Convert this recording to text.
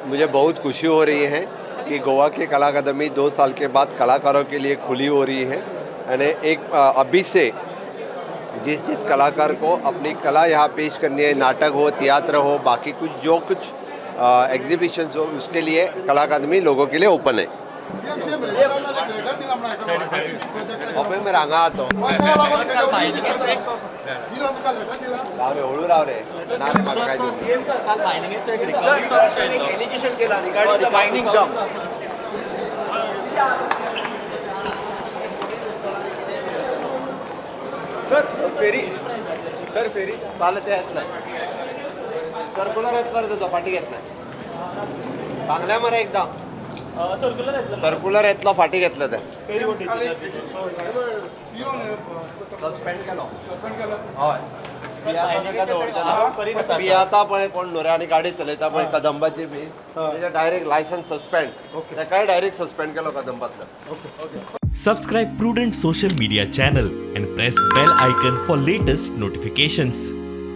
मुझे बहुत खुशी हो रही है कि गोवा की कला अकादमी 2 साल के बाद कलाकारों के लिए खुली हो रही है। यानी अभी से जिस कलाकार को अपनी कला यहाँ पेश करनी है, नाटक हो, थिएटर हो, बाकी कुछ एग्जीबिशंस हो, उसके लिए कला अकादमी लोगों के लिए ओपन है। अबे मैं रांगा आतो राव रे हळू राव रे नाले म्हाका काय एलिगेशन केला रिगार्डिंग द मायनिंग डम सर फेरी चालत येतलं सर्क्युलर येतलं तुझं फाटी घेतलं चांगल्या मरे एकदम सर्क्युलर येतलो फाटी घेतलं ते सस्पेंड केलो हय पियाता पळय कोण न्हऱ्यांनी गाडी चलयता पळय कदंबाची बी तेजे डायरेक्ट लायसन्स सस्पेंड तेकाय डायरेक्ट सस्पेंड केलो कदंबातलो Subscribe Prudent social media channel and press bell icon for latest notifications.